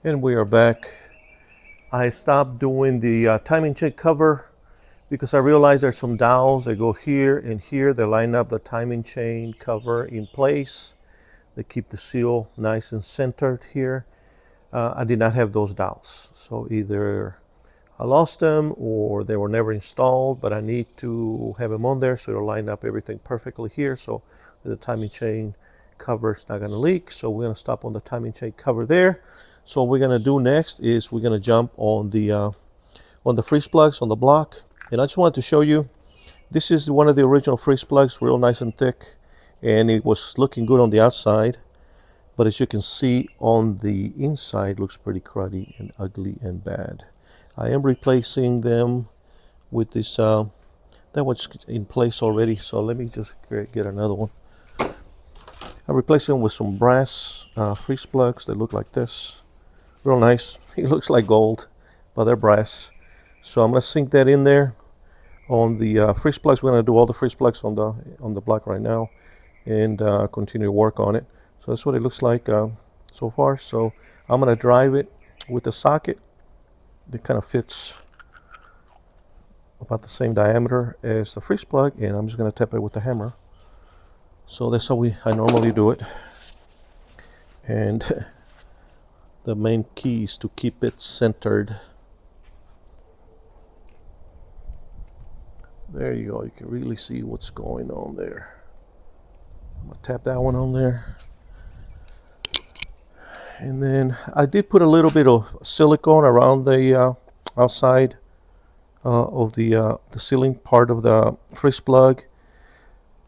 And we are back. I stopped doing the timing chain cover because I realized there's some dowels that go here and here. They line up the timing chain cover in place. They keep the seal nice and centered here. I did not have those dowels. So either I lost them or they were never installed, but I need to have them on there so it'll line up everything perfectly here so the timing chain cover is not going to leak. So we're going to stop on the timing chain cover there. So what we're going to do next is we're going to jump on the freeze plugs on the block. And I just wanted to show you, this is one of the original freeze plugs, real nice and thick, and it was looking good on the outside. But as you can see on the inside, looks pretty cruddy and ugly and bad. I am replacing them with this, that one's in place already, so let me just get another one. I'm replacing them with some brass freeze plugs that look like this. Real nice. It looks like gold, but they're brass. So I'm going to sink that in there on the freeze plugs. We're going to do all the freeze plugs on the block right now and continue to work on it. So that's what it looks like so far. So I'm going to drive it with the socket. It kind of fits about the same diameter as the freeze plug, and I'm just going to tap it with the hammer. So that's how I normally do it. And the main key is to keep it centered. There you go. You can really see what's going on there. I'm going to tap that one on there. And then I did put a little bit of silicone around the outside of the sealing part of the freeze plug.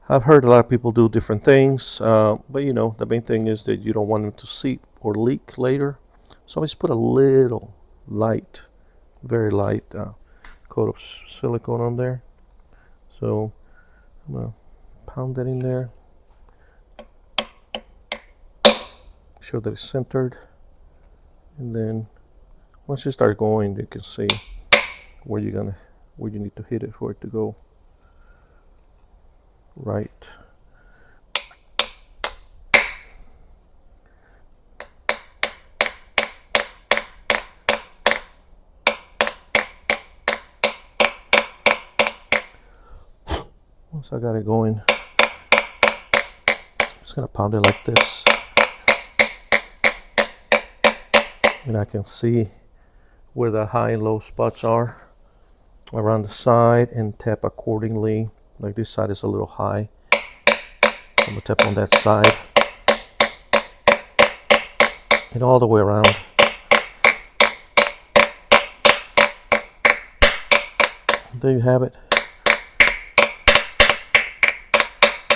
I've heard a lot of people do different things, but you know, the main thing is that you don't want them to seep or leak later. So I just put a little light, very light coat of silicone on there. So I'm going to pound that in there. Sure that it's centered. And then once you start going, you can see where you need to hit it for it to go right. Once I got it going, I'm just gonna pound it like this, and I can see where the high and low spots are around the side and tap accordingly. Like this side is a little high, I'm gonna tap on that side and all the way around. There you have it.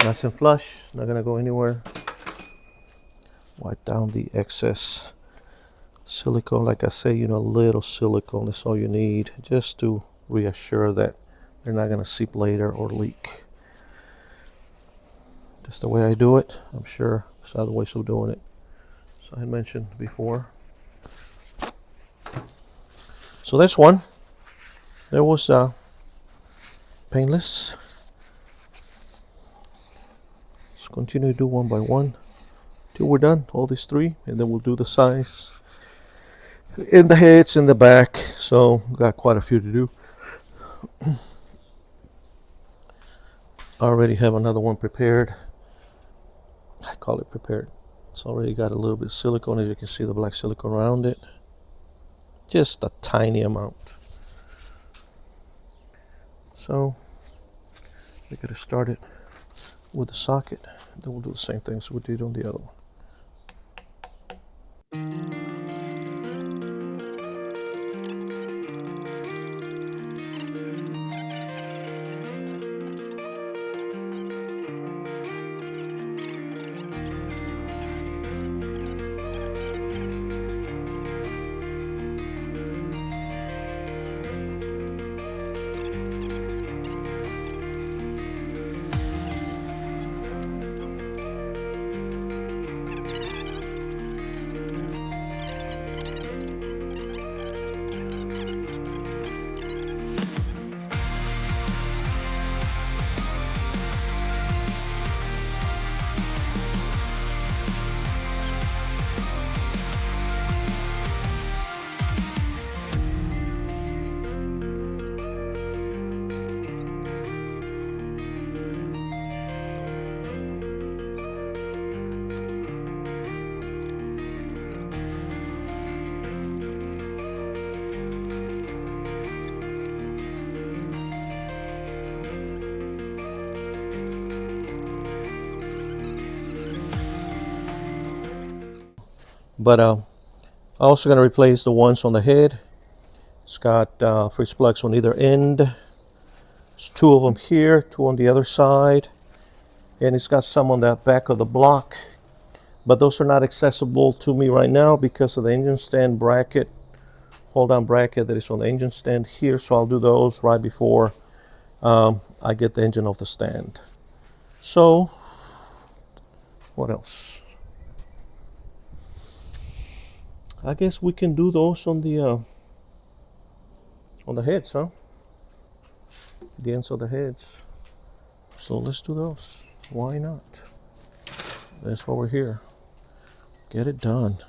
Nice and flush, not gonna go anywhere. Wipe down the excess silicone. Like I say, you know, a little silicone is all you need, just to reassure that they're not gonna seep later or leak. That's the way I do it. I'm sure there's other ways of doing it, so I had mentioned before. So that's one. There was painless. Let's continue to do one by one till we're done, all these three, and then we'll do the sides in the heads in the back. So got quite a few to do. I already have another one prepared. I call it prepared. It's already got a little bit of silicone, as you can see, the black silicone around it. Just a tiny amount. So we gotta start it with the socket, then we'll do the same thing as we did on the other one. But I'm also going to replace the ones on the head. It's got fridge plugs on either end. There's two of them here, two on the other side, and it's got some on the back of the block. But those are not accessible to me right now because of the engine stand bracket, hold down bracket that is on the engine stand here. So I'll do those right before I get the engine off the stand. So what else? I guess we can do those on the heads, huh? The ends of the heads. So let's do those. Why not? That's why we're here. Get it done.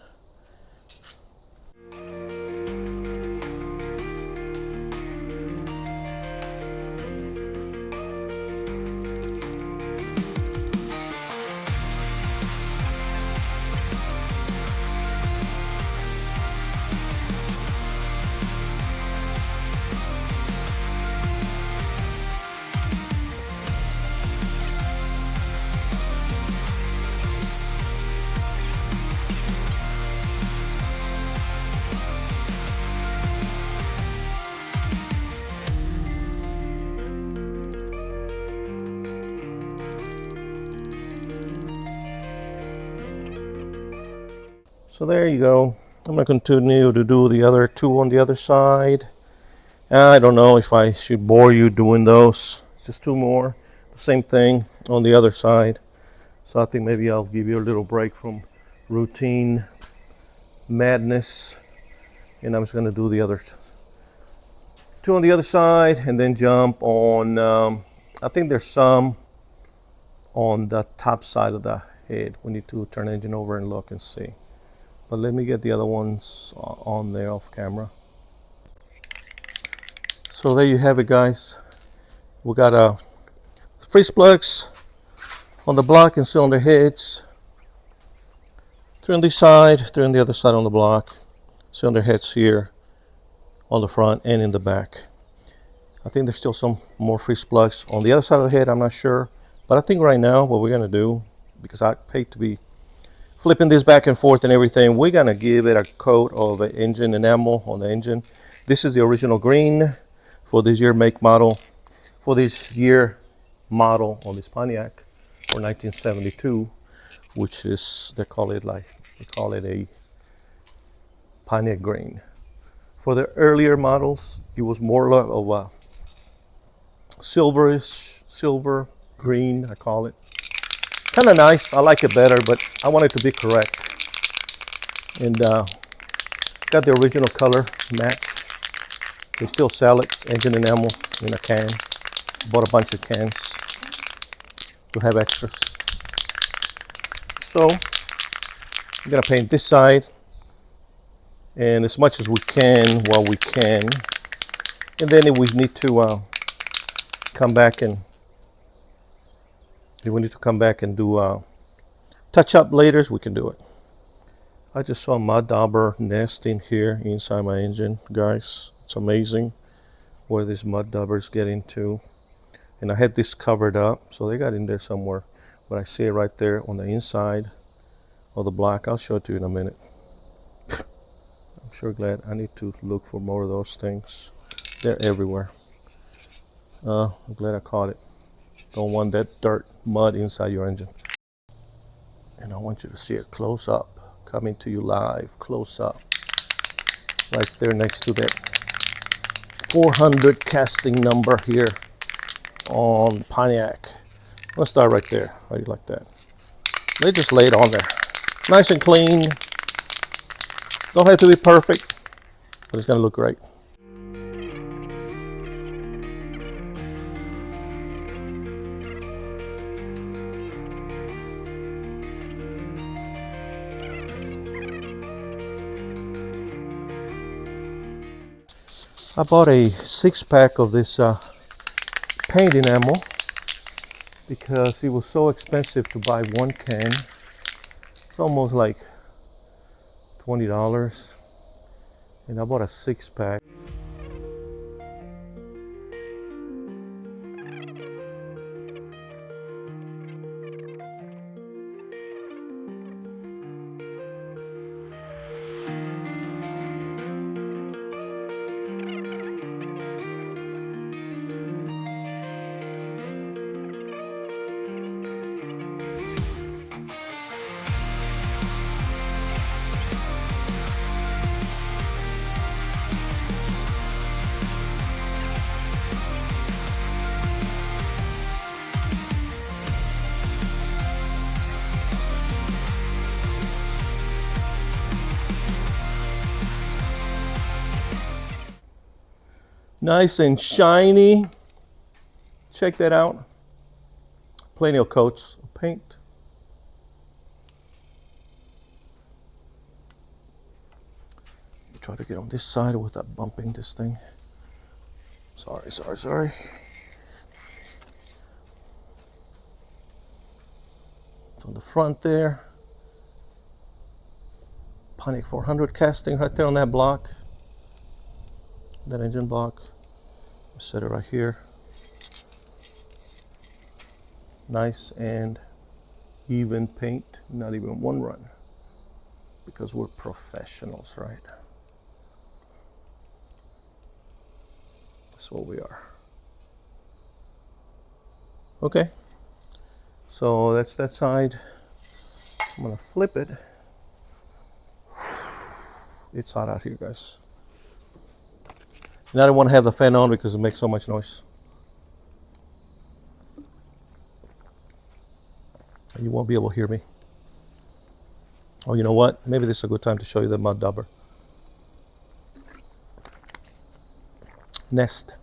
So there you go. I'm going to continue to do the other two on the other side. I don't know if I should bore you doing those. Just two more. The same thing on the other side. So I think maybe I'll give you a little break from routine madness. And I'm just going to do the other two on the other side and then jump on. I think there's some on the top side of the head. We need to turn the engine over and look and see. But let me get the other ones on there off camera. So there you have it, guys. We got freeze plugs on the block and still on the heads. Three on this side, three on the other side on the block. See on their heads here on the front and in the back. I think there's still some more freeze plugs on the other side of the head. I'm not sure. But I think right now what we're going to do, because I hate to be flipping this back and forth and everything, we're going to give it a coat of engine enamel on the engine. This is the original green for this year make model. For this year model on this Pontiac for 1972, which is, they call it a Pontiac green. For the earlier models, it was more of a silver green, I call it. Kind of nice. I like it better, but I want it to be correct. And got the original color match. They still sell it, engine enamel in a can. Bought a bunch of cans to have extras. So I'm gonna paint this side, and as much as we can while we can. And then if we need to come back and do touch up later, we can do it. I just saw a mud dauber nesting here inside my engine, guys. It's amazing where these mud daubers get into. And I had this covered up, so they got in there somewhere. But I see it right there on the inside of the block. I'll show it to you in a minute. I'm sure glad. I need to look for more of those things. They're everywhere. I'm glad I caught it. Don't want that dirt, mud inside your engine. And I want you to see it close up, coming to you live, close up. Right there next to that 400 casting number here on Pontiac. Let's start right there. How do you like that? They just lay it on there. Nice and clean. Don't have to be perfect, but it's gonna look great. I bought a 6-pack of this paint enamel because it was so expensive to buy one can. It's almost like $20, and I bought a 6-pack. Nice and shiny. Check that out. Plenty of coats of paint. Try to get on this side without bumping this thing. Sorry. It's on the front there. Pontiac 400 casting right there on that block. That engine block. Set it right here. Nice and even paint, not even one run. Because we're professionals, right? That's what we are. Okay, so that's that side. I'm gonna flip it. It's hot out here, guys. And I don't want to have the fan on because it makes so much noise. You won't be able to hear me. Oh, you know what? Maybe this is a good time to show you the mud dauber. Nest.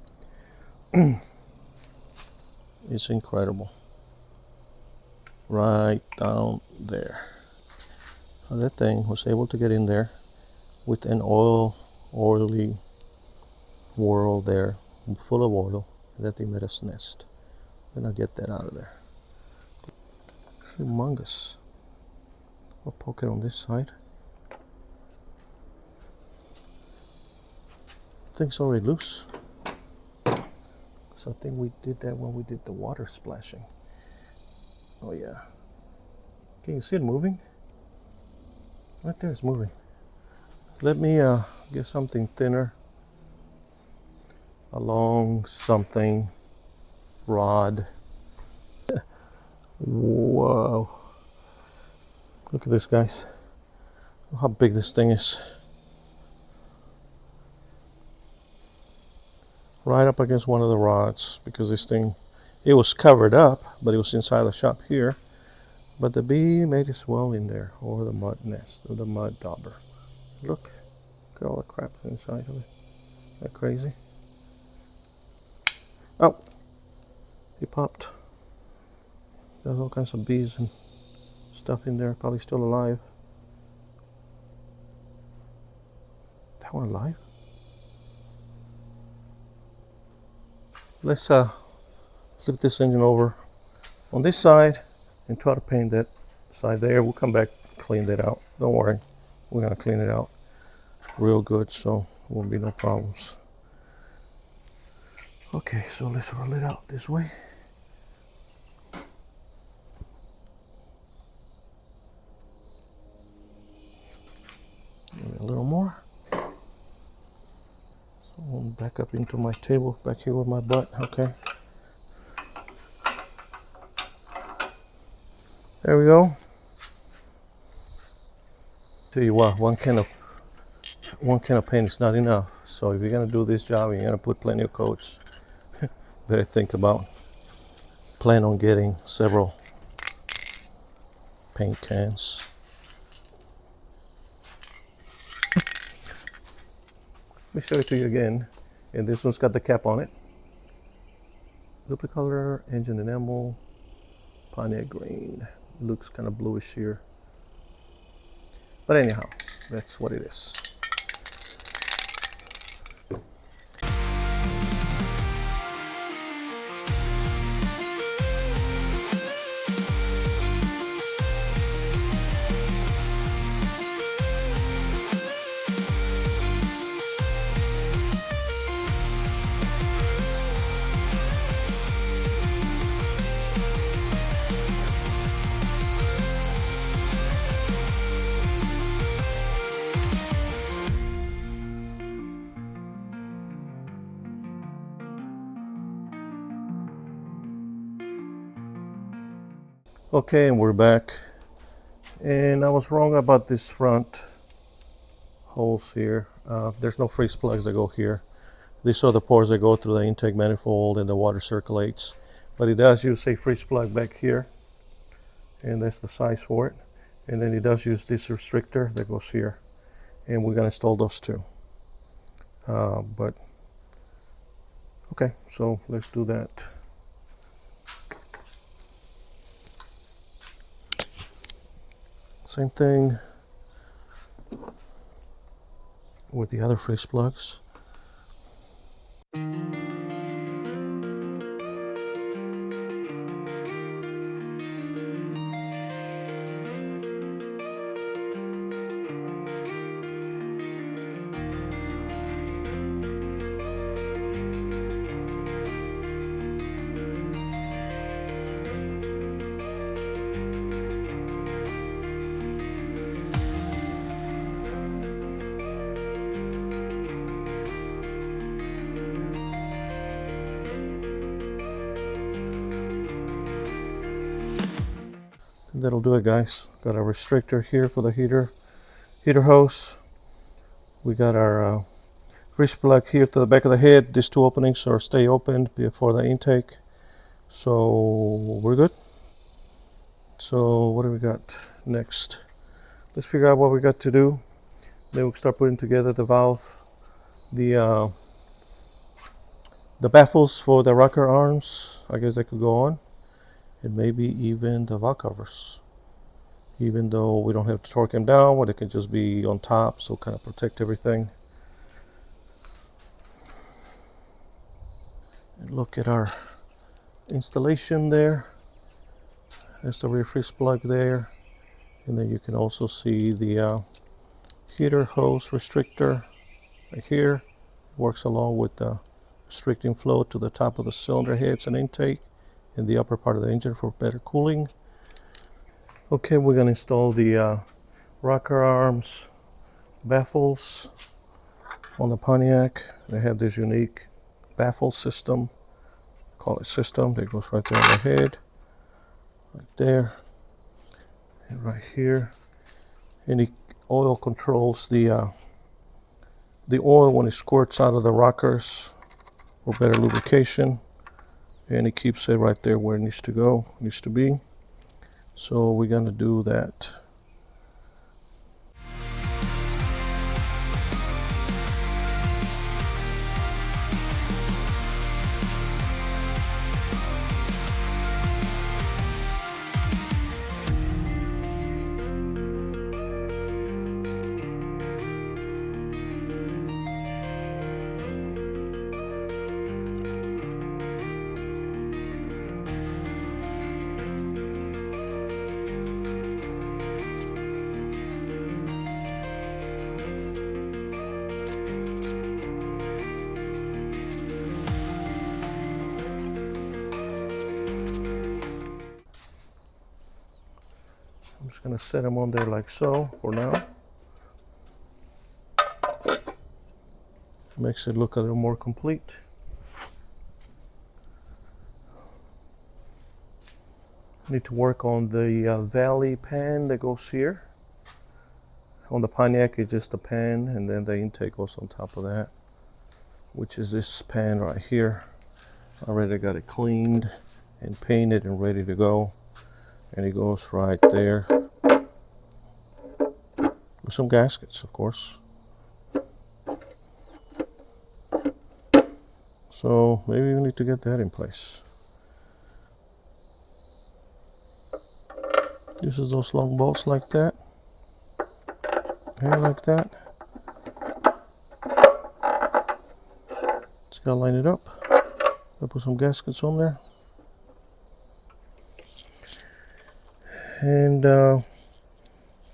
It's incredible. Right down there. So that thing was able to get in there with an oily whirl there, full of oil. That thing made us nest. Then I'll get that out of there. Humongous. I'll poke it on this side. Thing's already loose. So I think we did that when we did the water splashing. Oh yeah. Can you see it moving? Right there, it's moving. Let me get something thinner. A long something rod. Whoa. Look at this, guys. Look how big this thing is. Right up against one of the rods, because this thing, it was covered up, but it was inside the shop here. But the bee made its well in there, or the mud nest, or the mud dauber. Look at all the crap inside of it. Isn't that crazy? Oh, he popped. There's all kinds of bees and stuff in there, probably still alive. That one alive? Let's flip this engine over on this side and try to paint that side there. We'll come back, clean that out. Don't worry, we're gonna clean it out real good, so won't be no problems. Okay, so let's roll it out this way. Maybe a little more. So I'll back up into my table, back here with my butt, okay. There we go. Tell you what, one can of paint is not enough. So if you're gonna do this job, you're gonna put plenty of coats. Better think about, plan on getting several paint cans. Let me show it to you again. And this one's got the cap on it. Duplicate color, engine enamel, Pontiac green. Looks kind of bluish here. But anyhow, that's what it is. Okay, and we're back. And I was wrong about this front holes here. There's no freeze plugs that go here. These are the pores that go through the intake manifold and the water circulates. But it does use a freeze plug back here. And that's the size for it. And then it does use this restrictor that goes here. And we're gonna install those too. But Okay, so let's do that. Same thing with the other freeze plugs. That'll do it, guys. Got a restrictor here for the heater hose. We got our grease plug here to the back of the head. These two openings are stay open before the intake, so we're good. So what do we got next? Let's figure out what we got to do. Then we'll start putting together the valve, the baffles for the rocker arms. I guess they could go on, and maybe even the valve covers. Even though we don't have to torque them down, or they can just be on top, so kind of protect everything. And look at our installation there. There's the rear freeze plug there, and then you can also see the heater hose restrictor right here. Works along with the restricting flow to the top of the cylinder heads and intake in the upper part of the engine for better cooling. Okay, we're going to install the rocker arms baffles on the Pontiac. They have this unique baffle system, call it system, that goes right there on the head, right there, and right here. And the oil controls the oil when it squirts out of the rockers for better lubrication, and it keeps it right there where it needs to go, needs to be. So we're going to do that. I'm just going to set them on there like so for now. Makes it look a little more complete. Need to work on the valley pan that goes here. On the Pontiac, it's just a pan, and then the intake goes on top of that, which is this pan right here. I already got it cleaned and painted and ready to go, and it goes right there with some gaskets, of course. So maybe we need to get that in place. Uses those long bolts like that, and like that. Just gotta line it up. I'll put some gaskets on there, and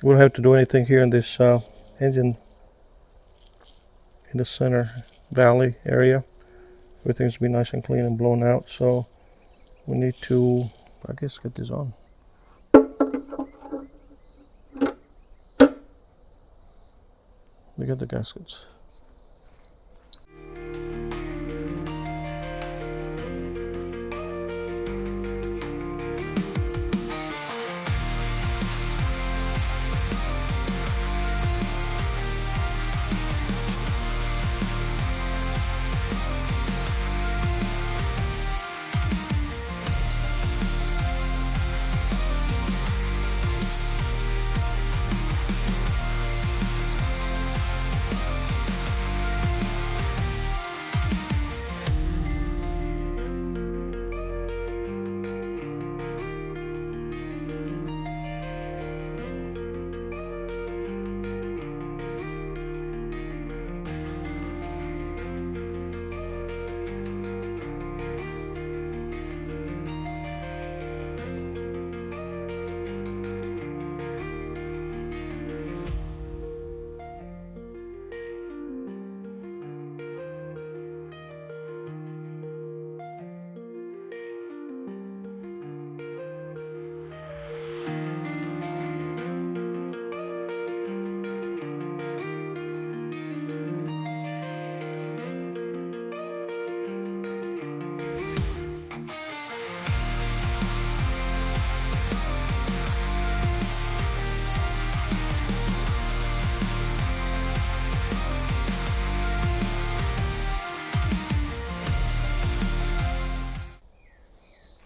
we don't have to do anything here in this engine, in the center valley area. Everything's be nice and clean and blown out, so we need to, I guess, get this on. We got the gaskets.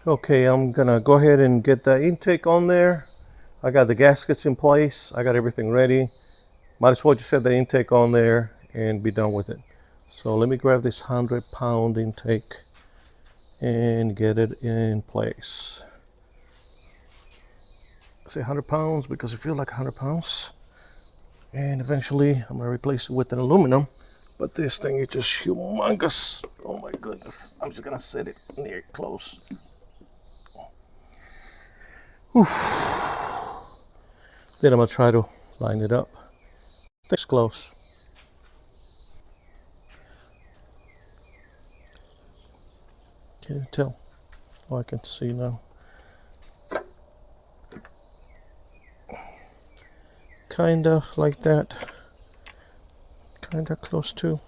Okay, I'm gonna go ahead and get the intake on there. I got the gaskets in place. I got everything ready. Might as well just set the intake on there and be done with it. So let me grab this 100-pound intake and get it in place. I say 100 pounds because it feels like 100 pounds. And eventually I'm gonna replace it with an aluminum. But this thing is just humongous. Oh my goodness. I'm just gonna set it near close. Whew. Then I'm gonna try to line it up. It's close. Can you tell? Oh, I can see now. Kinda like that. Kinda close too.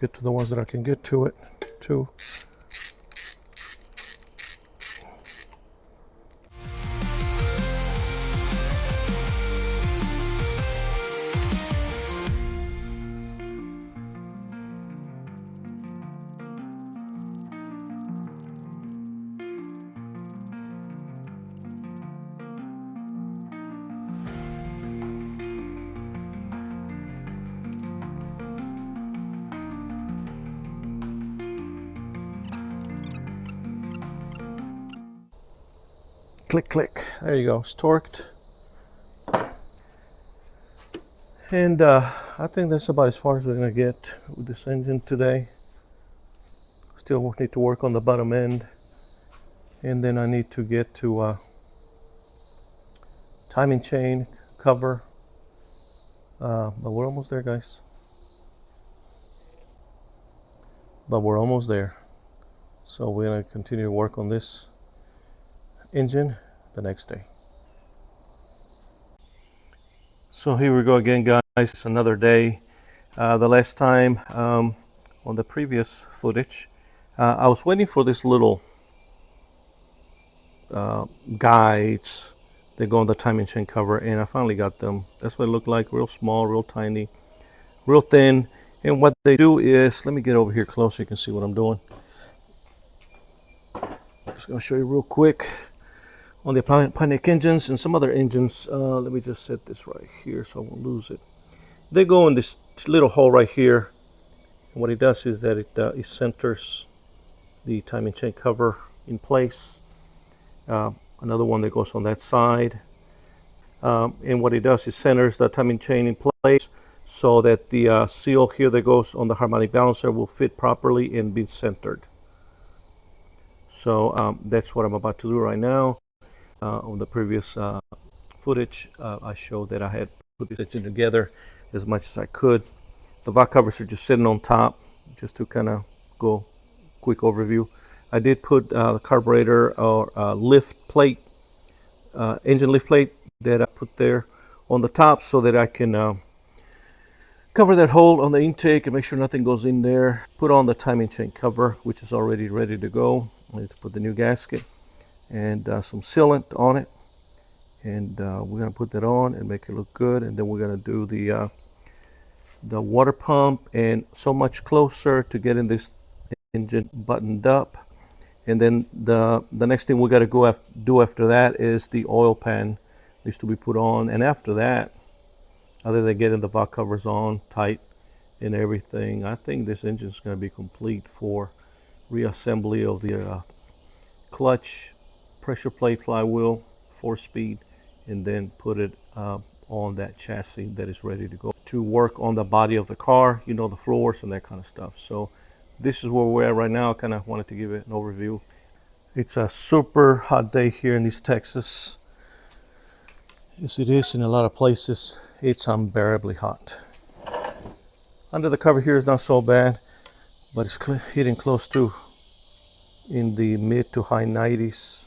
Get to the ones that I can get to it too. Click, click. There you go. It's torqued. And I think that's about as far as we're going to get with this engine today. Still need to work on the bottom end. And then I need to get to timing chain cover. But we're almost there, guys. But we're almost there. So we're going to continue to work on this engine the next day. So here we go again, guys. It's another day. The last time on the previous footage, I was waiting for this little guides that go on the timing chain cover, and I finally got them. That's what it looked like, real small, real tiny, real thin. And what they do is, let me get over here close so you can see what I'm doing. I'm just going to show you real quick on the Pontiac engines and some other engines. Let me just set this right here so I won't lose it. They go in this little hole right here, and what it does is that it centers the timing chain cover in place. Another one that goes on that side, and what it does is centers the timing chain in place so that the seal here that goes on the harmonic balancer will fit properly and be centered. So that's what I'm about to do right now. On the previous footage, I showed that I had put this engine together as much as I could. The valve covers are just sitting on top, just to kind of go quick overview. I did put the carburetor or lift plate, engine lift plate that I put there on the top so that I can cover that hole on the intake and make sure nothing goes in there. Put on the timing chain cover, which is already ready to go. I need to put the new gasket and some sealant on it, and we're going to put that on and make it look good. And then we're going to do the water pump, and so much closer to getting this engine buttoned up. And then the next thing we got to do after that is the oil pan needs to be put on. And after that, other than getting the valve covers on tight and everything, I think this engine is going to be complete for reassembly of the clutch, pressure plate, flywheel, 4-speed, and then put it on that chassis that is ready to go to work on the body of the car, you know, the floors and that kind of stuff. So this is where we're at right now. I kind of wanted to give it an overview. It's a super hot day here in East Texas. Yes, it is in a lot of places. It's unbearably hot. Under the cover here is not so bad, but it's hitting close to in the mid to high 90s.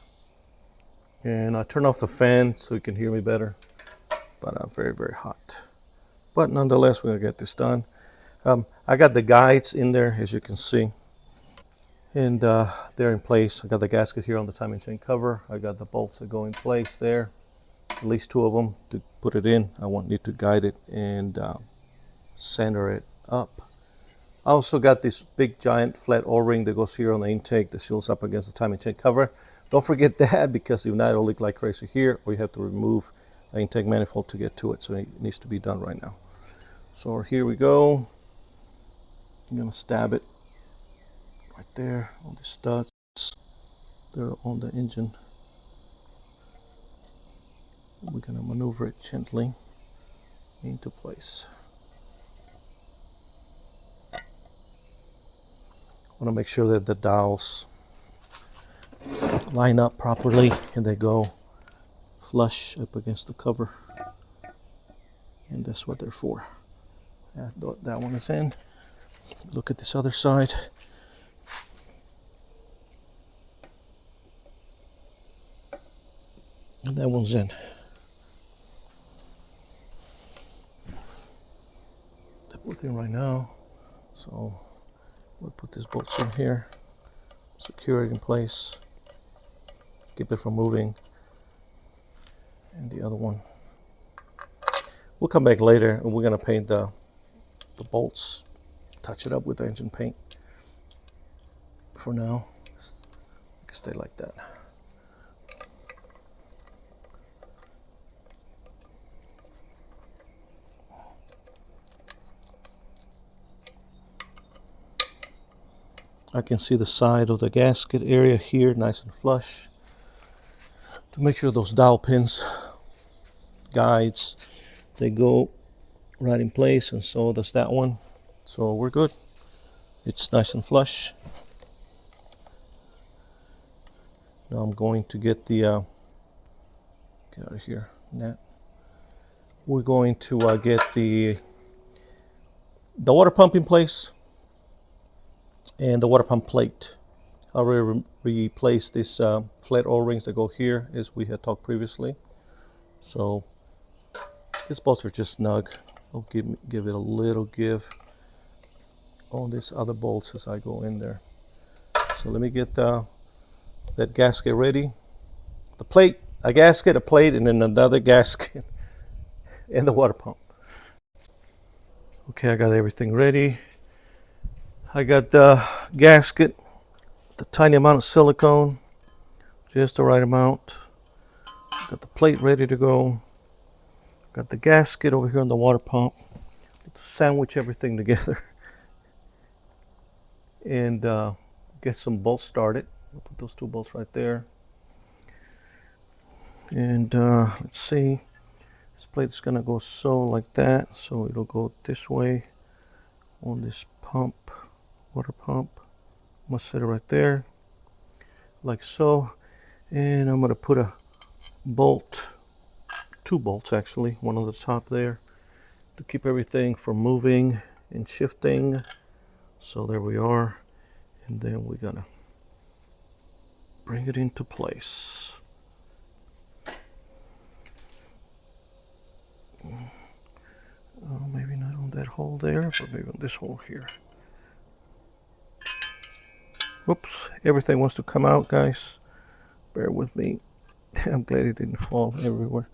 And I turn off the fan so you can hear me better, but I'm very, very hot. But nonetheless, we're gonna get this done. I got the guides in there, as you can see, and they're in place. I got the gasket here on the timing chain cover. I got the bolts that go in place there, at least two of them to put it in. I won't need to guide it and center it up. I also got this big giant flat O-ring that goes here on the intake that seals up against the timing chain cover. Don't forget that, because if not, it'll leak like crazy here, or you have to remove the intake manifold to get to it. So it needs to be done right now. So here we go. I'm gonna stab it right there on the studs. They're on the engine. We're gonna maneuver it gently into place. I want to make sure that the dowels line up properly and they go flush up against the cover, and that's what they're for. That one is in. Look at this other side. And that one's in. They're both in right now. So we'll put these bolts in here, secure it in place, keep it from moving. And the other one, we'll come back later and we're gonna paint the bolts, touch it up with engine paint. For now, it can stay like that. I can see the side of the gasket area here, nice and flush. To make sure those dowel pins, guides, they go right in place, and so does that one. So we're good. It's nice and flush. Now I'm going to get the get out of here. That we're going to get the water pump in place and the water pump plate. I already replaced these flat O-rings that go here, as we had talked previously. So these bolts are just snug. I'll give it a little give on these other bolts as I go in there. So let me get that gasket ready. The plate, a gasket, a plate, and then another gasket, and the water pump. Okay, I got everything ready. I got the gasket, the tiny amount of silicone, just the right amount. Got the plate ready to go. Got the gasket over here on the water pump. Sandwich everything together and get some bolts started. I'll put those two bolts right there. And let's see. This plate is gonna go so like that, so it'll go this way on this pump, water pump. I'm gonna set it right there, like so. And I'm gonna put a bolt, two bolts actually, one on the top there, to keep everything from moving and shifting. So there we are. And then we're gonna bring it into place. Maybe not on that hole there, but maybe on this hole here. Whoops, everything wants to come out, guys. Bear with me. I'm glad it didn't fall everywhere.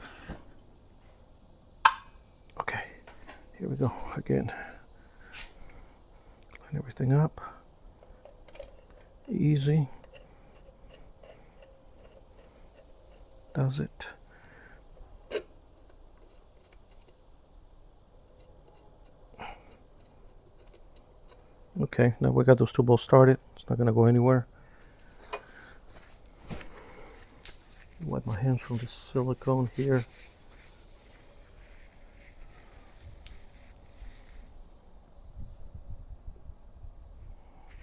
Okay, here we go again. Line everything up. Easy. Does it. Okay, now we got those two bolts started. It's not gonna go anywhere. Wipe my hands from the silicone here.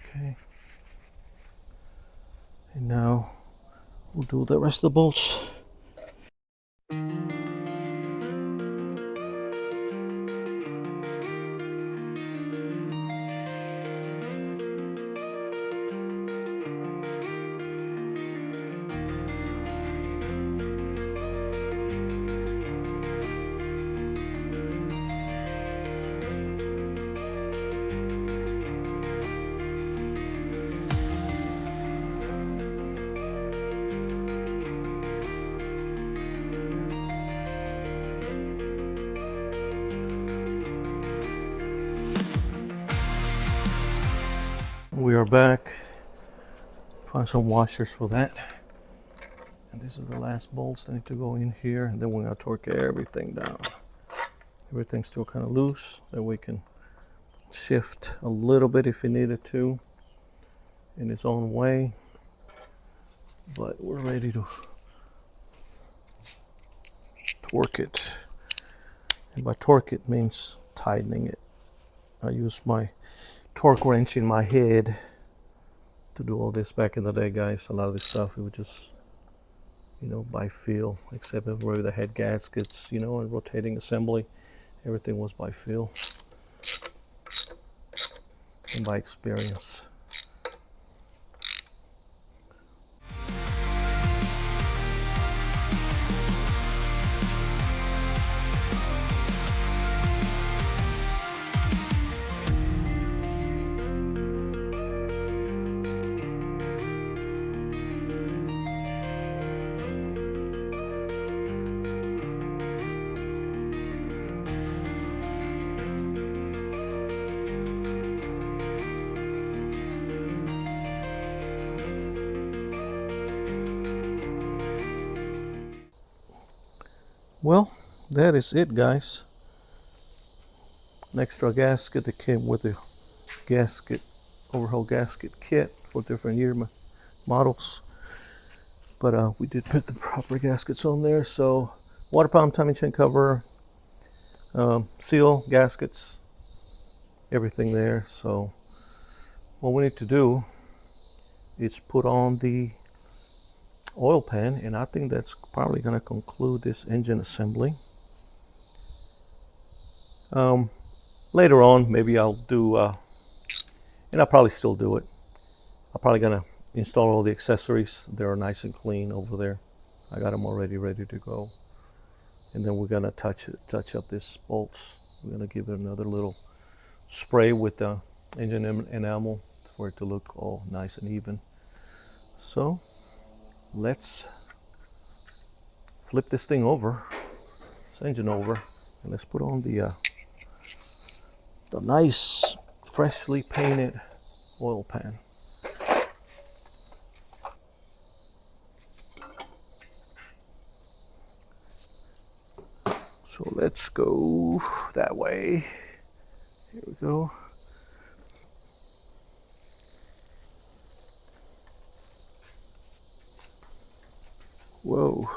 Okay. And now we'll do the rest of the bolts. We are back. Find some washers for that. And this is the last bolts that need to go in here, and then we're gonna torque everything down. Everything's still kind of loose, that we can shift a little bit if we needed to in its own way. But we're ready to torque it. And by torque it means tightening it. I use my torque wrench in my head to do all this back in the day, guys. A lot of this stuff it would just, you know, by feel, except for the head gaskets, you know, and rotating assembly, everything was by feel and by experience. Well, that is it, guys. An extra gasket that came with the gasket, overhaul gasket kit for different year models. But we did put the proper gaskets on there. So water pump, timing chain cover, seal, gaskets, everything there. So what we need to do is put on the oil pan, and I think that's probably going to conclude this engine assembly. Later on, maybe I'll do, and I'll probably still do it. I'm probably going to install all the accessories. They're nice and clean over there. I got them already ready to go. And then we're going to touch up this bolts. We're going to give it another little spray with the engine enamel for it to look all nice and even. So let's flip this thing over, this engine over, and let's put on the nice freshly painted oil pan. So let's go that way. Here we go. Whoa,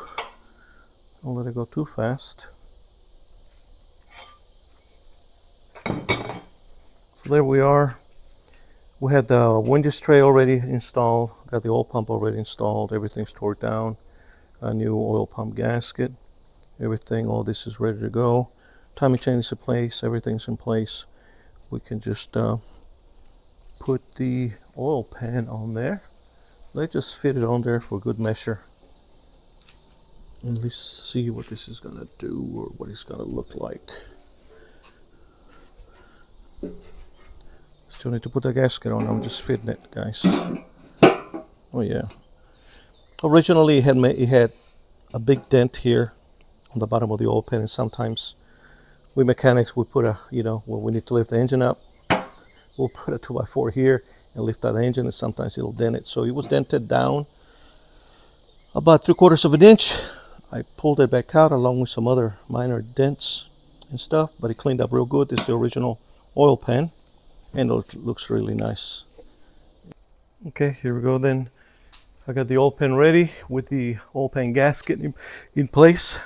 don't let it go too fast. So there we are. We had the windows tray already installed, got the oil pump already installed, everything's torqued down, a new oil pump gasket, everything, all this is ready to go. Timing chain is in place, everything's in place. We can just put the oil pan on there. Let's just fit it on there for good measure. And let's see what this is gonna do, or what it's gonna look like. Still need to put the gasket on. I'm just fitting it, guys. Oh yeah. Originally it had a big dent here on the bottom of the oil pan, and sometimes we mechanics we put a, you know, when we need to lift the engine up, we'll put a 2x4 here and lift that engine, and sometimes it'll dent it. So it was dented down about 3/4 of an inch. I pulled it back out along with some other minor dents and stuff, but it cleaned up real good. This is the original oil pan, and it looks really nice. Okay, here we go then. I got the oil pan ready with the oil pan gasket in place.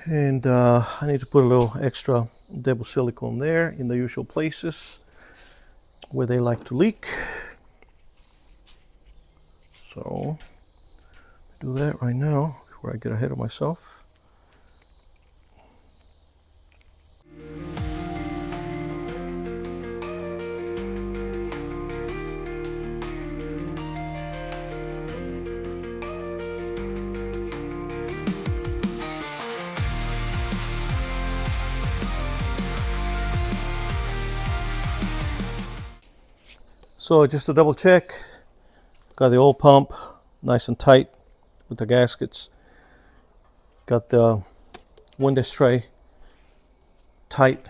And I need to put a little extra double silicone there in the usual places where they like to leak. So do that right now before I get ahead of myself. So just to double check, got the oil pump nice and tight with the gaskets. Got the windows tray tight.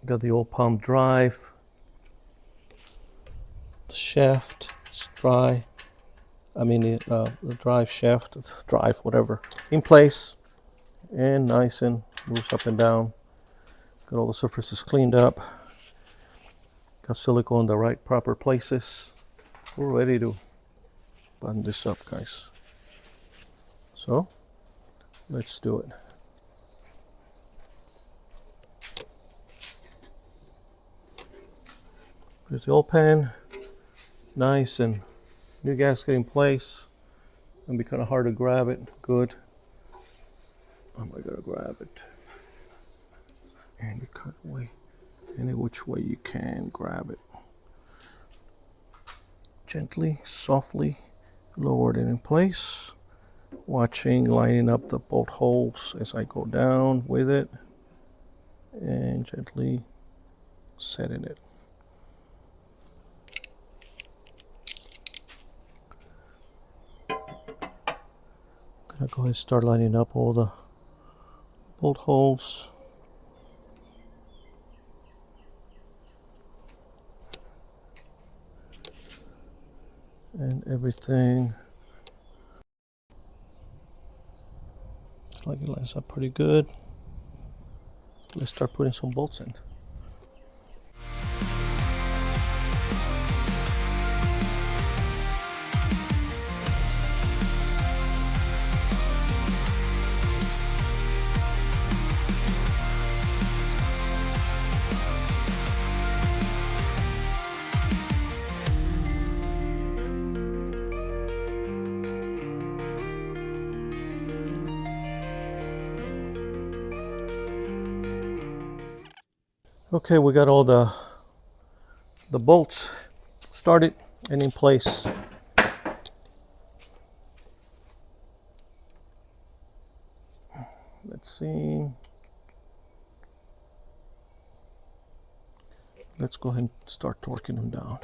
Got the old pump drive. The shaft is dry. I mean the drive shaft, drive, whatever, in place and nice and moves up and down. Got all the surfaces cleaned up. Got silicone in the right proper places. We're ready to button this up, guys. So let's do it. There's the old pan, nice, and new gasket in place. It'll be kind of hard to grab it. Good. I'm gonna grab it any kind of way, any which way you can grab it. Gently, softly lower it in place. Watching, lining up the bolt holes as I go down with it, and gently setting it. Gonna go ahead and start lining up all the bolt holes. And everything. Looks like it lines up pretty good. Let's start putting some bolts in. Okay, we got all the bolts started and in place. Let's see. Let's go ahead and start torquing them down.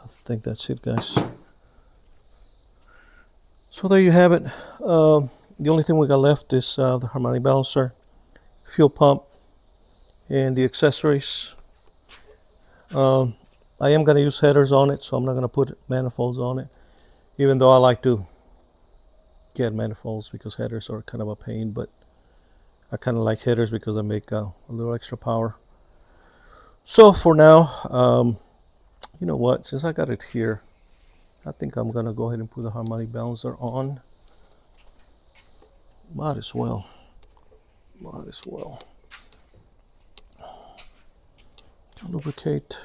I think that's it, guys. So there you have it. The only thing we got left is the harmonic balancer, fuel pump, and the accessories. I am going to use headers on it, so I'm not going to put manifolds on it, even though I like to get manifolds because headers are kind of a pain, but I kind of like headers because they make a little extra power. So for now, you know what, since I got it here, I think I'm gonna go ahead and put the harmonic balancer on. Might as well. Lubricate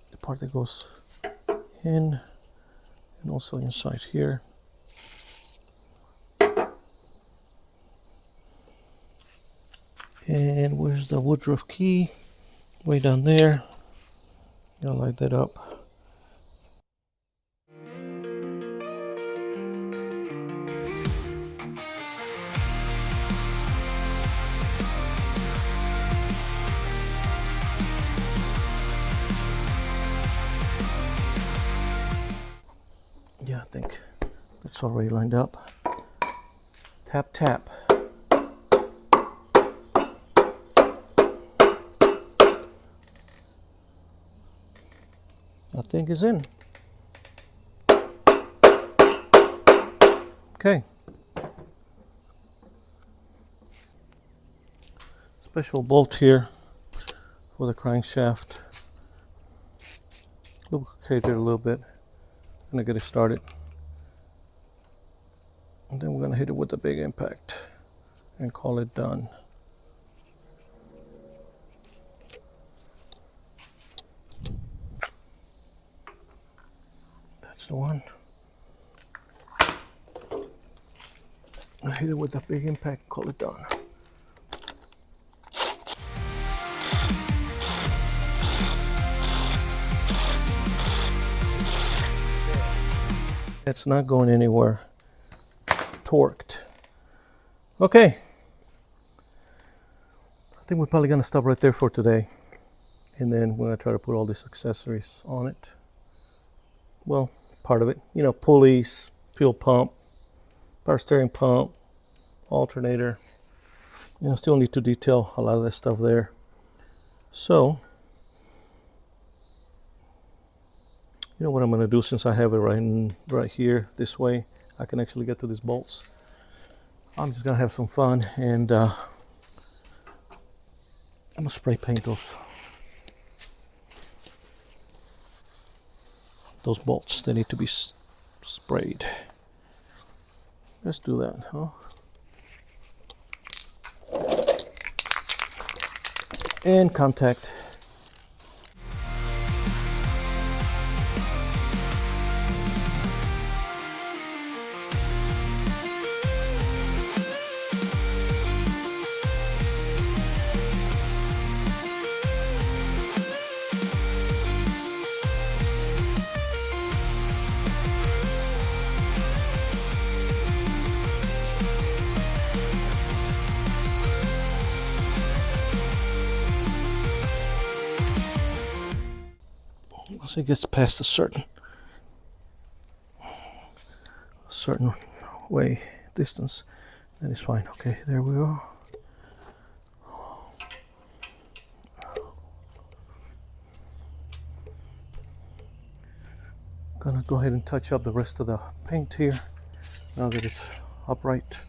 the part that goes in and also inside here. And where's the Woodruff key? Way down there. I'll light that up. Yeah, I think it's already lined up. Tap, tap. I think is in. Okay. Special bolt here for the crankshaft. Lubricate it a little bit. Gonna get it started. And then we're gonna hit it with a big impact and call it done. That's the one. I hit it with a big impact, call it done. It's not going anywhere. Torqued. Okay. I think we're probably gonna stop right there for today. And then we're gonna try to put all these accessories on it. Well, part of it. You know, pulleys, fuel pump, power steering pump, alternator. You know, still need to detail a lot of that stuff there. So, you know what I'm gonna do, since I have it right here this way, I can actually get to these bolts. I'm just gonna have some fun, and I'm gonna spray paint those bolts. They need to be sprayed. Let's do that, huh? And contact. Once it gets past a certain way distance, then it's fine. Okay, there we go. Gonna go ahead and touch up the rest of the paint here now that it's upright.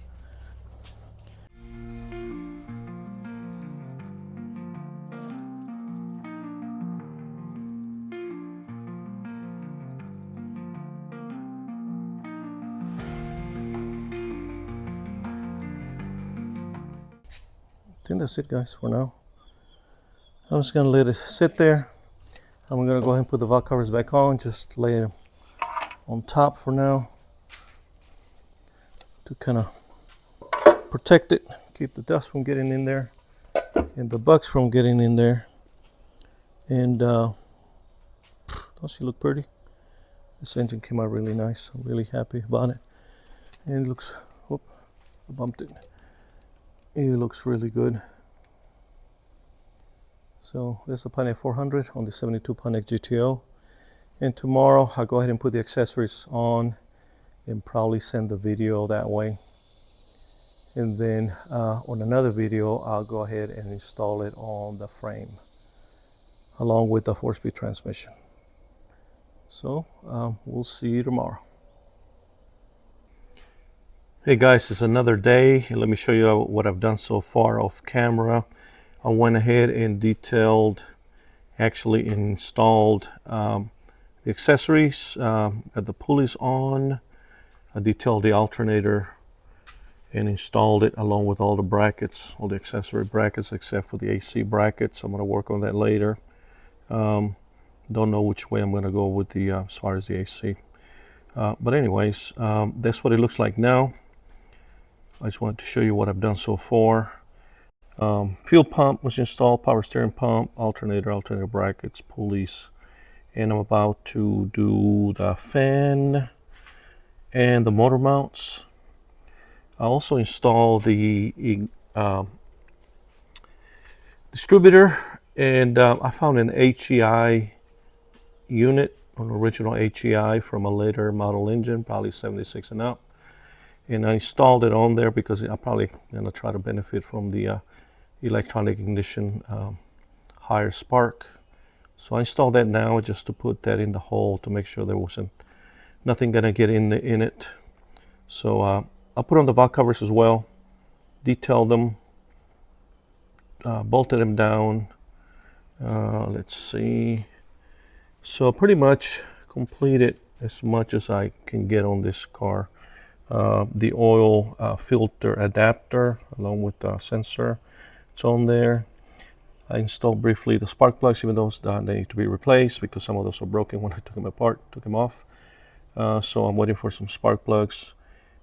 I think that's it, guys, for now. I'm just gonna let it sit there. I'm gonna go ahead and put the valve covers back on, just lay them on top for now to kind of protect it, keep the dust from getting in there and the bugs from getting in there. And don't she look pretty? This engine came out really nice. I'm really happy about it. And it looks, whoop, I bumped it. It looks really good. So there's a Pontiac 400 on the 72 Pontiac GTO. And tomorrow I'll go ahead and put the accessories on and probably send the video that way. And then on another video, I'll go ahead and install it on the frame along with the 4-speed transmission. So we'll see you tomorrow. Hey guys, it's another day. Let me show you what I've done so far off camera. I went ahead and actually installed the accessories. Got the pulleys on. I detailed the alternator and installed it along with all the brackets, all the accessory brackets except for the AC brackets. I'm going to work on that later. Don't know which way I'm going to go with the as far as the AC. But anyways, that's what it looks like now. I just wanted to show you what I've done so far. Fuel pump was installed, power steering pump, alternator brackets, pulleys, and I'm about to do the fan and the motor mounts. I also installed the distributor, and I found an HEI unit, an original HEI from a later model engine, probably 76 and up. And I installed it on there because I'm probably going to try to benefit from the electronic ignition higher spark. So I installed that now just to put that in the hole to make sure there wasn't nothing going to get in it. So I'll put on the valve covers as well, detail them, bolted them down. Let's see. So pretty much completed as much as I can get on this car. The oil filter adapter along with the sensor, it's on there. I installed briefly the spark plugs, even though they need to be replaced because some of those are broken when I took them apart, took them off. So I'm waiting for some spark plugs.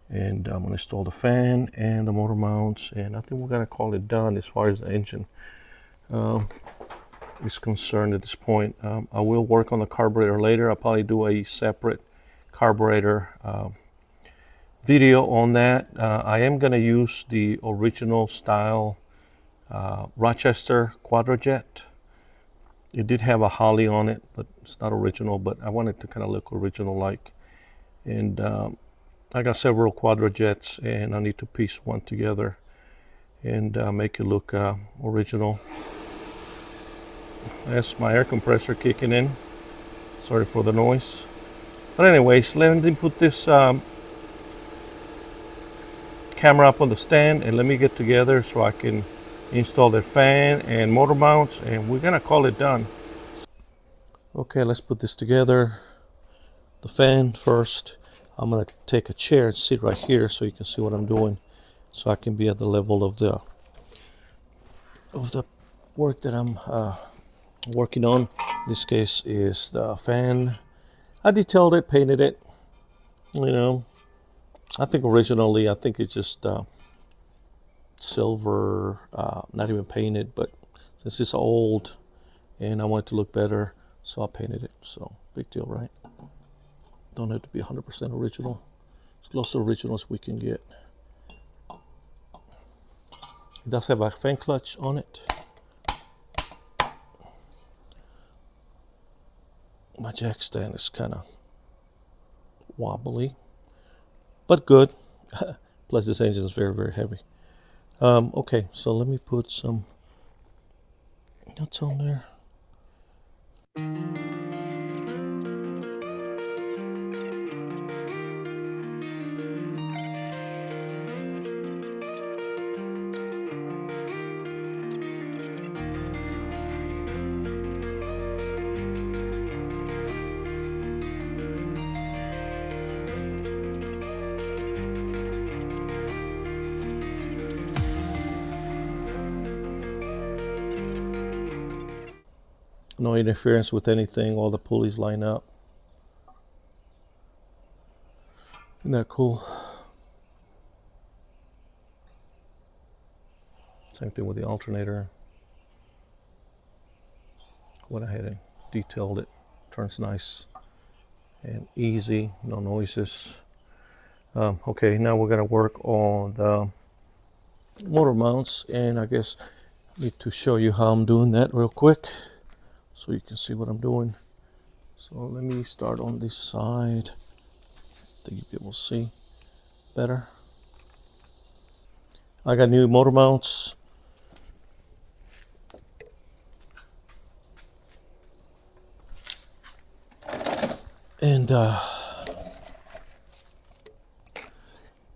And I'm gonna install the fan and the motor mounts, and I think we're gonna call it done as far as the engine is concerned at this point. I will work on the carburetor later. I'll probably do a separate carburetor video on that. I am gonna use the original style Rochester Quadrajet. It did have a Holly on it, but it's not original, but I wanted to kind of look original like. And I got several Quadrajets, and I need to piece one together and make it look original. That's my air compressor kicking in. Sorry for the noise. But anyways, let me put this camera up on the stand and let me get together so I can install the fan and motor mounts, and we're gonna call it done. Okay, let's put this together. The fan first. I'm gonna take a chair and sit right here so you can see what I'm doing, so I can be at the level of the work that I'm working on. In this case is the fan. I detailed it, painted it. You know, I think originally it's just silver, not even painted, but since it's old and I want it to look better, so I painted it. So big deal, right? Don't have to be 100% original. As close to original as we can get. It does have a fan clutch on it. My jack stand is kind of wobbly, but good. Plus this engine is very, very heavy. Okay, so let me put some nuts on there. No interference with anything, all the pulleys line up. Isn't that cool? Same thing with the alternator. Went ahead and detailed it. Turns nice and easy, no noises. Okay, now we're gonna work on the motor mounts, and I guess I need to show you how I'm doing that real quick so you can see what I'm doing. So let me start on this side. I think you will see better. I got new motor mounts. And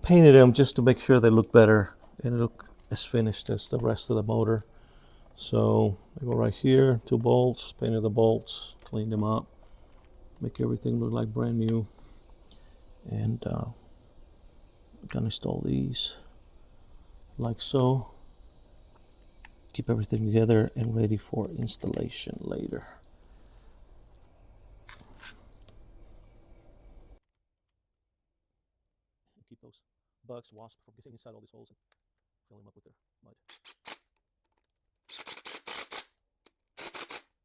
painted them just to make sure they look better and look as finished as the rest of the motor. So I go right here, 2 bolts, painted the bolts, cleaned them up, make everything look like brand new. And I'm gonna install these like so. Keep everything together and ready for installation later. Keep those bugs, wasps from getting inside all these holes and fill them up with their mud.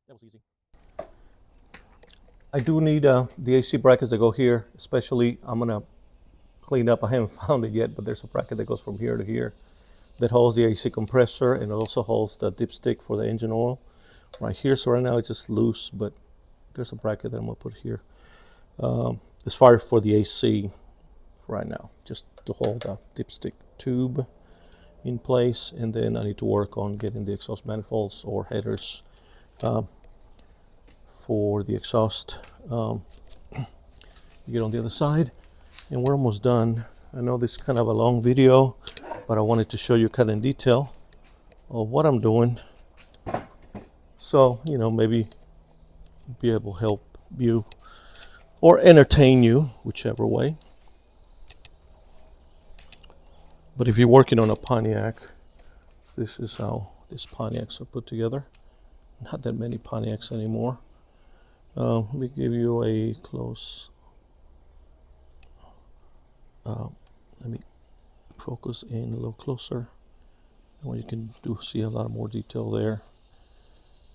That was easy. I do need the AC brackets that go here, especially I'm gonna clean up. I haven't found it yet, but there's a bracket that goes from here to here that holds the AC compressor, and it also holds the dipstick for the engine oil right here. So right now it's just loose, but there's a bracket that I'm gonna put here. As far as for the AC right now, just to hold the dipstick tube in place, and then I need to work on getting the exhaust manifolds or headers for the exhaust. You get on the other side, and we're almost done. I know this is kind of a long video, but I wanted to show you kind of in detail of what I'm doing. So, you know, maybe be able to help you or entertain you, whichever way. But if you're working on a Pontiac, this is how these Pontiacs are put together. Not that many Pontiacs anymore. Let me give you a close Let me focus in a little closer. And you can see a lot more detail there.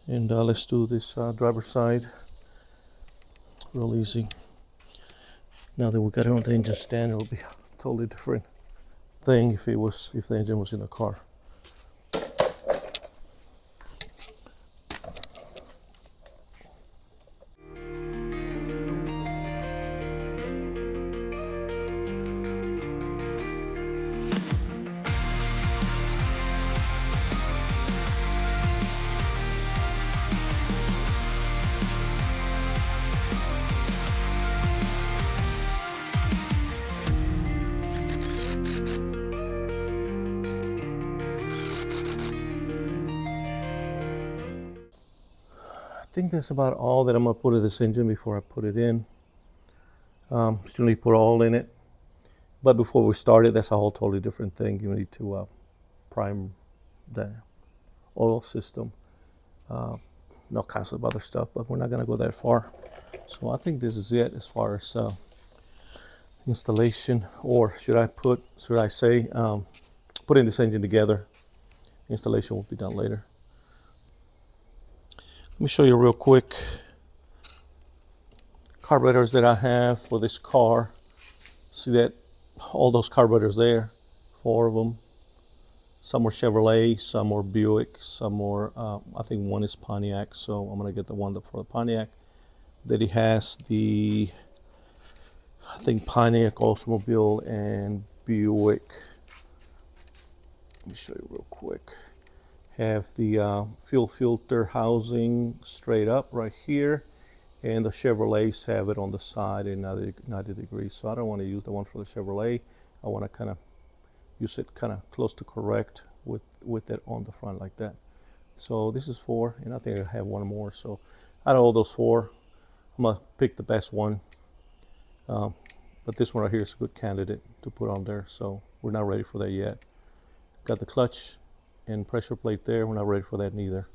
And let's do this driver's side. Real easy. Now that we got it on the engine stand, it'll be a totally different thing if the engine was in the car. I think that's about all that I'm going to put in this engine before I put it in. Still need to put oil in it. But before we start it, that's a whole totally different thing. You need to prime the oil system. No kinds of other stuff, but we're not going to go that far. So I think this is it as far as installation, or should I say putting this engine together. Installation will be done later. Let me show you real quick carburetors that I have for this car. See that all those carburetors there, 4 of them. Some are Chevrolet, some are Buick, some are I think one is Pontiac, so I'm gonna get the one for the Pontiac. That he has the, I think, Pontiac, Oldsmobile, and Buick. Let me show you real quick. Have the fuel filter housing straight up right here, and the Chevrolets have it on the side in 90 degrees. So I don't want to use the one for the Chevrolet. I want to kind of use it kind of close to correct with it on the front like that. So this is 4, and I think I have one more. So out of all those 4, I'm gonna pick the best one. But this one right here is a good candidate to put on there. So we're not ready for that yet. Got the clutch and pressure plate there. We're not ready for that neither.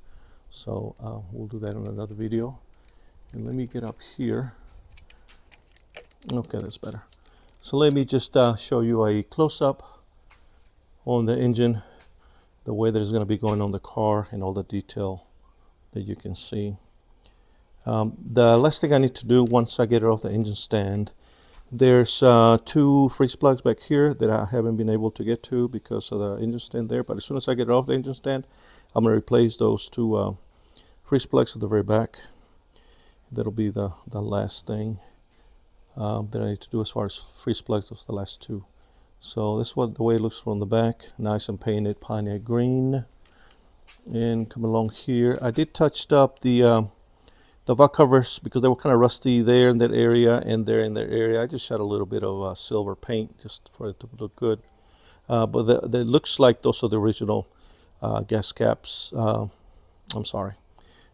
So we'll do that in another video. And let me get up here. Okay, that's better. So let me just show you a close-up on the engine, the way that it's going to be going on the car, and all the detail that you can see. The last thing I need to do once I get it off the engine stand, there's 2 freeze plugs back here that I haven't been able to get to because of the engine stand there. But as soon as I get it off the engine stand, I'm going to replace those 2 freeze plugs at the very back. That'll be the last thing that I need to do as far as freeze plugs. Those the last 2. So this is the way it looks from the back. Nice and painted Pontiac green. And come along here, I did touch up the valve covers because they were kind of rusty there in that area and there in that area. I just shot a little bit of silver paint just for it to look good. But it looks like those are the original gas caps. I'm sorry,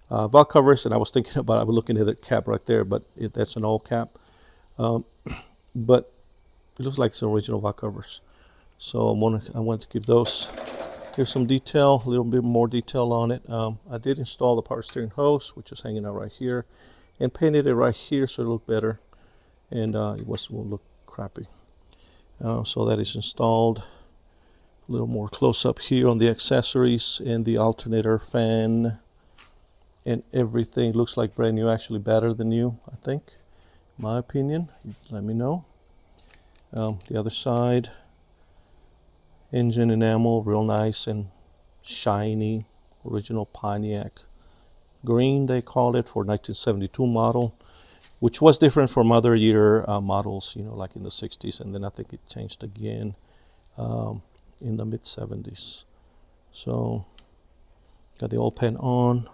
valve covers. And I was thinking about, I was looking at the cap right there, but that's an old cap. But it looks like it's the original valve covers. So I want to keep those. Here's some detail, a little bit more detail on it. I did install the power steering hose, which is hanging out right here, and painted it right here so it looked better, and it won't look crappy. So that is installed. A little more close up here on the accessories and the alternator fan and everything. Looks like brand new, actually better than new, I think, my opinion. Let me know. The other side. Engine enamel, real nice and shiny, original Pontiac green, they called it, for 1972 model, which was different from other year models, like in the 60s, and then I think it changed again in the mid 70s. So got the oil pan on,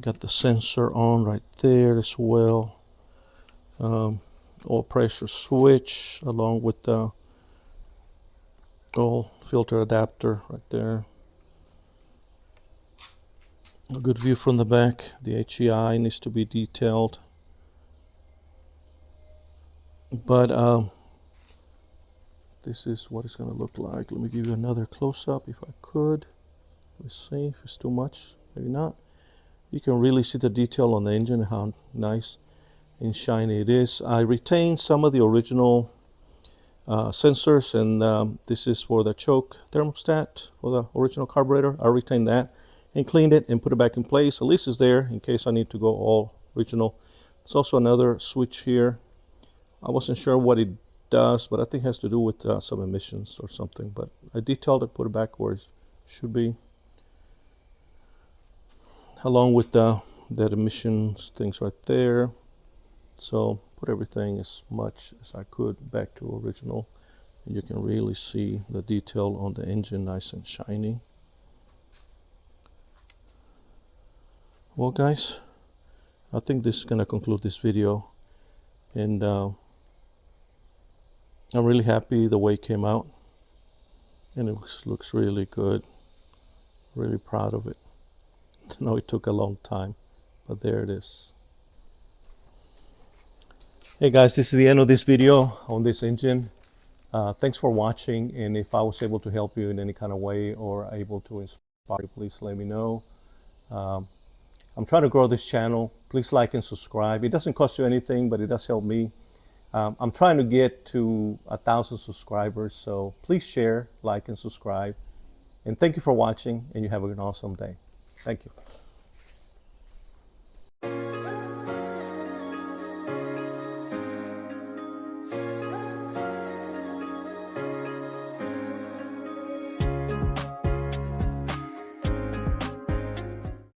got the sensor on right there as well, oil pressure switch along with the oil filter adapter right there. A good view from the back. The HEI needs to be detailed, but this is what it's going to look like. Let me give you another close-up if I could. Let's see if it's too much, maybe not. You can really see the detail on the engine, how nice and shiny it is. I retained some of the original sensors, and this is for the choke thermostat for the original carburetor. I retained that and cleaned it and put it back in place. At least it's there in case I need to go all original. There's also another switch here. I wasn't sure what it does, but I think it has to do with some emissions or something. But I detailed it, put it back where it should be, along with that emissions things right there. So put everything as much as I could back to original. You can really see the detail on the engine, nice and shiny. Well guys, I think this is gonna conclude this video, and I'm really happy the way it came out, and it looks really good. Really proud of it. I know it took a long time, but there it is. Hey guys, this is the end of this video on this engine. Thanks for watching, and if I was able to help you in any kind of way or able to inspire you, please let me know. I'm trying to grow this channel. Please like and subscribe. It doesn't cost you anything, but it does help me. I'm trying to get to 1,000 subscribers, so please share, like, and subscribe. And thank you for watching, and you have an awesome day. Thank you.